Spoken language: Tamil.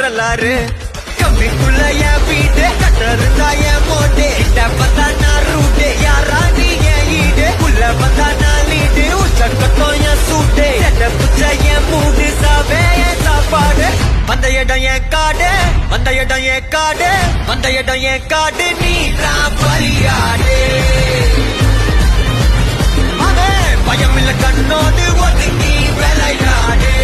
வரலாறு கம்மிக்குள்ள என் வீடு கட்டருந்தா என் மோட்டே கிட்ட பார்த்தா நான் ரூட்டே யாரா நீ என் ஈடு உள்ள வந்தா நான் லீடு உச்சக்கட்டம் என் சூட்டே செட்ட புச்ச என் மூடு சாவே என் சாப்பாடு வந்த இடம் என் காடு வந்த இடம் என் காடு வந்த இடம் என் காடு நீ தான் பலியாடு அவன் பயமில்ல கண்ணோடு ஒதுங்கி விளையாடு